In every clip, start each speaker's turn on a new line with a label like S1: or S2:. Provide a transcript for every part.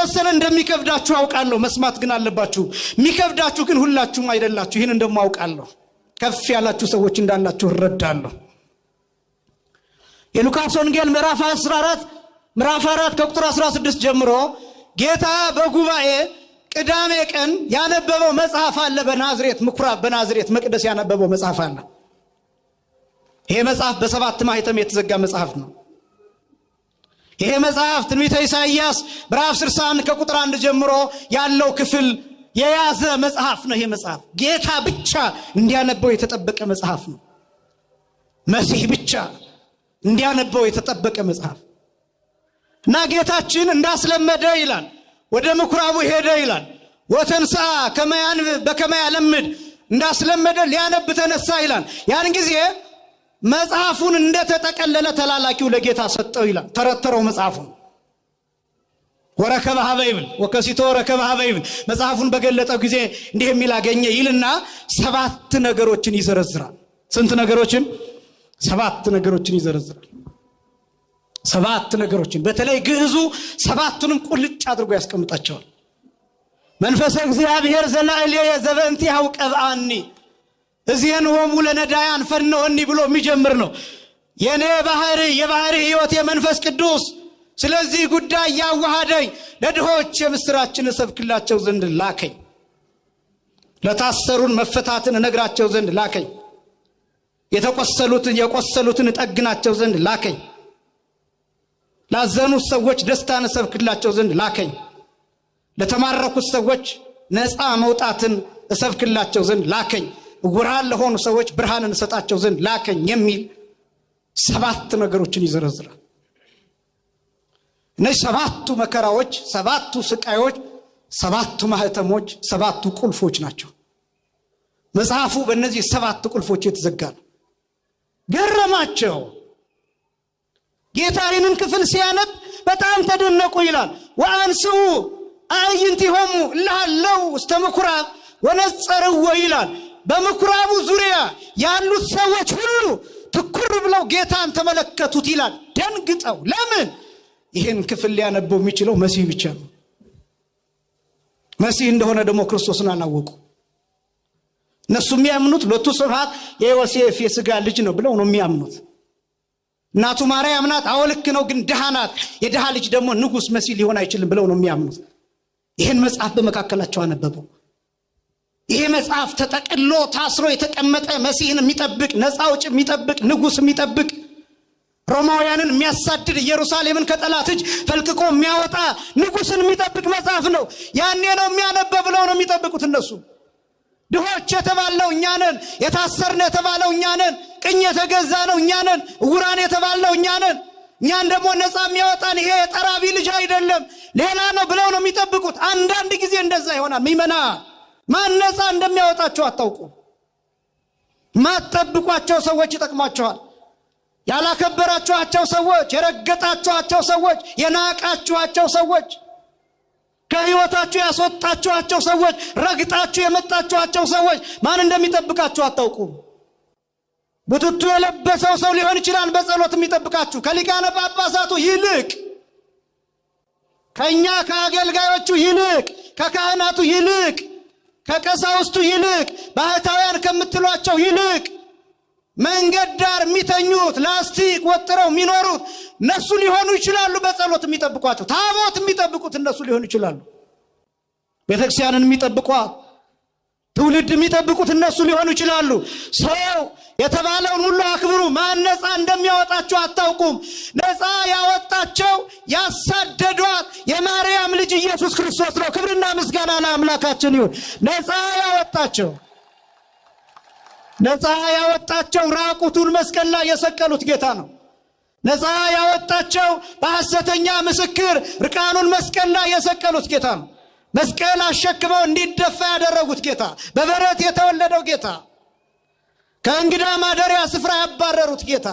S1: የተወሰነ እንደሚከብዳችሁ አውቃለሁ። መስማት ግን አለባችሁ። የሚከብዳችሁ ግን ሁላችሁም አይደላችሁ። ይህን እንደማውቃለሁ። ከፍ ያላችሁ ሰዎች እንዳላችሁ እረዳለሁ። የሉቃስ ወንጌል ምዕራፍ 4 ከቁጥር 16 ጀምሮ ጌታ በጉባኤ ቅዳሜ ቀን ያነበበው መጽሐፍ አለ። በናዝሬት ምኩራብ በናዝሬት መቅደስ ያነበበው መጽሐፍ አለ። ይሄ መጽሐፍ በ7 ማኅተም የተዘጋ መጽሐፍ ነው። ይሄ መጽሐፍ ትንቢተ ኢሳይያስ ምዕራፍ 61 ከቁጥር 1 ጀምሮ ያለው ክፍል የያዘ መጽሐፍ ነው። ይሄ መጽሐፍ ጌታ ብቻ እንዲያነበው የተጠበቀ መጽሐፍ ነው። መሲህ ብቻ እንዲያነበው የተጠበቀ መጽሐፍ እና ጌታችን እንዳስለመደ ይላል ወደ ምኩራቡ ሄደ ይላል። ወተንሳ ከመያንብ በከመያ ለምድ እንዳስለመደ ሊያነብ ተነሳ ይላል። ያን ጊዜ መጽሐፉን እንደተጠቀለለ ተላላኪው ለጌታ ሰጠው ይላል። ተረተረው መጽሐፉን ወረከበ ሀበ ይብል ወከሲቶ ወረከበ ሀበ ይብል መጽሐፉን በገለጠው ጊዜ እንዲህ የሚል አገኘ ይልና 7 ነገሮችን ይዘረዝራል። ስንት ነገሮችን? 7 ነገሮችን ይዘረዝራል። 7 ነገሮችን በተለይ ግዕዙ 7ቱንም ቁልጭ አድርጎ ያስቀምጣቸዋል። መንፈሰ እግዚአብሔር ዘላዕሌየ ዘበእንቲአሁ ቀብአኒ እዚህን ሆሙ ለነዳያን ፈነወኒ ብሎ የሚጀምር ነው። የኔ የባህሪ ሕይወት የመንፈስ ቅዱስ ስለዚህ ጉዳይ ያዋሃደኝ ለድሆች የምስራችን እሰብክላቸው ዘንድ ላከኝ። ለታሰሩን መፈታትን እነግራቸው ዘንድ ላከኝ። የቆሰሉትን እጠግናቸው ዘንድ ላከኝ። ላዘኑት ሰዎች ደስታን እሰብክላቸው ዘንድ ላከኝ። ለተማረኩት ሰዎች ነፃ መውጣትን እሰብክላቸው ዘንድ ላከኝ። ዕውራን ለሆኑ ሰዎች ብርሃንን እሰጣቸው ዘንድ ላከኝ የሚል 7 ነገሮችን ይዘረዝራል። እነዚህ 7ቱ መከራዎች፣ 7ቱ ስቃዮች፣ 7ቱ ማህተሞች፣ 7ቱ ቁልፎች ናቸው። መጽሐፉ በእነዚህ 7 ቁልፎች የተዘጋ ነው። ገረማቸው። ጌታ ይህንን ክፍል ሲያነብ በጣም ተደነቁ ይላል። ወአንስኡ አዕይንቲሆሙ እልሃለው ውስተ ምኩራብ ወነጸርዎ ይላል። በምኩራቡ ዙሪያ ያሉት ሰዎች ሁሉ ትኩር ብለው ጌታን ተመለከቱት ይላል። ደንግጠው። ለምን? ይህን ክፍል ሊያነበው የሚችለው መሲህ ብቻ ነው። መሲህ እንደሆነ ደግሞ ክርስቶስን አላወቁ። እነሱ የሚያምኑት ሎቱ ስብሐት የዮሴፍ የሥጋ ልጅ ነው ብለው ነው የሚያምኑት። እናቱ ማርያም ናት። አዎ ልክ ነው፣ ግን ድሃ ናት። የድሃ ልጅ ደግሞ ንጉሥ መሲህ ሊሆን አይችልም ብለው ነው የሚያምኑት። ይህን መጽሐፍ በመካከላቸው አነበበው። ይሄ መጽሐፍ ተጠቅሎ ታስሮ የተቀመጠ መሲህን የሚጠብቅ ነፃ አውጪ የሚጠብቅ ንጉሥ የሚጠብቅ ሮማውያንን የሚያሳድድ ኢየሩሳሌምን ከጠላት እጅ ፈልቅቆ የሚያወጣ ንጉሥን የሚጠብቅ መጽሐፍ ነው። ያኔ ነው የሚያነበው ብለው ነው የሚጠብቁት እነሱ። ድሆች የተባለው እኛ ነን። የታሰርነ የተባለው እኛ ነን። ቅኝ የተገዛ ነው እኛ ነን። ዕውራን የተባለው እኛ ነን። እኛን ደግሞ ነፃ የሚያወጣን ይሄ የጠራቢ ልጅ አይደለም ሌላ ነው ብለው ነው የሚጠብቁት። አንዳንድ ጊዜ እንደዛ ይሆናል። ሚመና ማን ነፃ እንደሚያወጣቸው አታውቁ። ማትጠብቋቸው ሰዎች ይጠቅሟቸዋል። ያላከበራችኋቸው ሰዎች፣ የረገጣችኋቸው ሰዎች፣ የናቃችኋቸው ሰዎች፣ ከሕይወታችሁ ያስወጣችኋቸው ሰዎች፣ ረግጣችሁ የመጣችኋቸው ሰዎች ማን እንደሚጠብቃችሁ አታውቁ። ቡትቱ የለበሰው ሰው ሊሆን ይችላል በጸሎት የሚጠብቃችሁ ከሊቃነ ጳጳሳቱ ይልቅ፣ ከኛ ከአገልጋዮቹ ይልቅ፣ ከካህናቱ ይልቅ፣ ከቀሳውስቱ ይልቅ፣ ባህታውያን ከምትሏቸው ይልቅ መንገድ ዳር የሚተኙት ላስቲክ ወጥረው የሚኖሩት እነሱ ሊሆኑ ይችላሉ በጸሎት የሚጠብቋቸው። ታቦት የሚጠብቁት እነሱ ሊሆኑ ይችላሉ። ቤተክርስቲያንን የሚጠብቋት ትውልድ የሚጠብቁት እነሱ ሊሆኑ ይችላሉ። ሰው የተባለውን ሁሉ አክብሩ። ማን ነፃ እንደሚያወጣቸው አታውቁም። ነፃ ያወጣቸው ያሳደዷት የማርያም ልጅ ኢየሱስ ክርስቶስ ነው። ክብርና ምስጋና ለአምላካችን ይሁን። ነፃ ያወጣቸው ራቁቱን መስቀል ላይ የሰቀሉት ጌታ ነው። ነፃ ያወጣቸው በሐሰተኛ ምስክር ርቃኑን መስቀል ላይ የሰቀሉት ጌታ ነው። መስቀል አሸክመው እንዲደፋ ያደረጉት ጌታ፣ በበረት የተወለደው ጌታ፣ ከእንግዳ ማደሪያ ስፍራ ያባረሩት ጌታ፣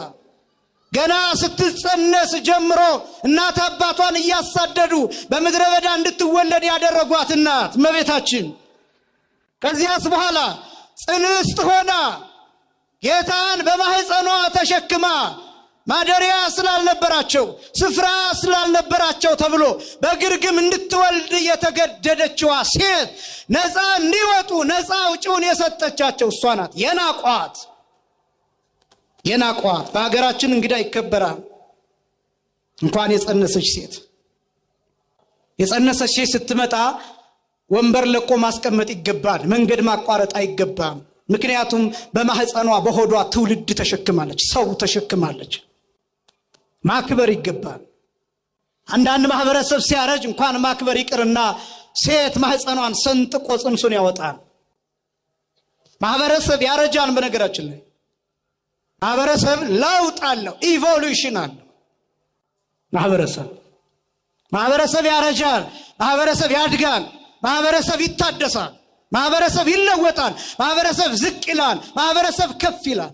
S1: ገና ስትጸነስ ጀምሮ እናት አባቷን እያሳደዱ በምድረ በዳ እንድትወለድ ያደረጓት እናት እመቤታችን፣ ከዚያስ በኋላ ጽንስት ሆና ጌታን በማህፀኗ ተሸክማ ማደሪያ ስላልነበራቸው ስፍራ ስላልነበራቸው ተብሎ በግርግም እንድትወልድ የተገደደችዋ ሴት ነፃ እንዲወጡ ነፃ አውጪውን የሰጠቻቸው እሷ ናት። የናቋት በሀገራችን እንግዳ ይከበራል። እንኳን የጸነሰች ሴት ስትመጣ ወንበር ለቆ ማስቀመጥ ይገባል። መንገድ ማቋረጥ አይገባም። ምክንያቱም በማህፀኗ በሆዷ ትውልድ ተሸክማለች፣ ሰው ተሸክማለች። ማክበር ይገባል። አንዳንድ ማህበረሰብ ሲያረጅ እንኳን ማክበር ይቅርና ሴት ማህፀኗን ሰንጥቆ ጽንሱን ያወጣል። ማህበረሰብ ያረጃል። በነገራችን ላይ ማህበረሰብ ለውጥ አለው፣ ኢቮሉሽን አለው። ማህበረሰብ ያረጃል፣ ማህበረሰብ ያድጋል፣ ማህበረሰብ ይታደሳል፣ ማህበረሰብ ይለወጣል፣ ማህበረሰብ ዝቅ ይላል፣ ማህበረሰብ ከፍ ይላል።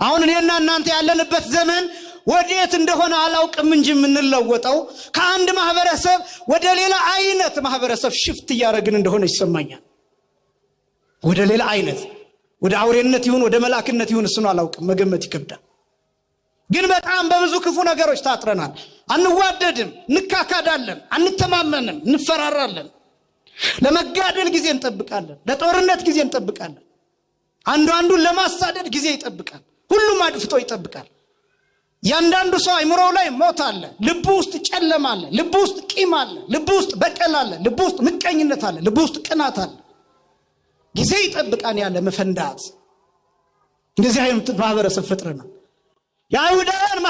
S1: አሁን እኔና እናንተ ያለንበት ዘመን ወዴት እንደሆነ አላውቅም እንጂ የምንለወጠው ከአንድ ማህበረሰብ ወደ ሌላ አይነት ማህበረሰብ ሽፍት እያደረግን እንደሆነ ይሰማኛል። ወደ ሌላ አይነት፣ ወደ አውሬነት ይሁን ወደ መላክነት ይሁን እሱን አላውቅም፣ መገመት ይከብዳል። ግን በጣም በብዙ ክፉ ነገሮች ታጥረናል። አንዋደድም፣ እንካካዳለን፣ አንተማመንም፣ እንፈራራለን። ለመጋደል ጊዜ እንጠብቃለን፣ ለጦርነት ጊዜ እንጠብቃለን። አንዱን ለማሳደድ ጊዜ ይጠብቃል። ሁሉም አድፍጦ ይጠብቃል። ያንዳንዱ ሰው አይምሮው ላይ ሞት አለ፣ ልቡ ውስጥ ጨለማ አለ፣ ልቡ ውስጥ ቂም አለ፣ ልቡ ውስጥ በቀል አለ፣ ልቡ ውስጥ ምቀኝነት አለ፣ ልቡ ውስጥ ቅናት አለ። ጊዜ ይጠብቃን ያለ መፈንዳት። እንደዚህ አይነት ማህበረሰብ ፈጥረናል። የአይሁዳውያን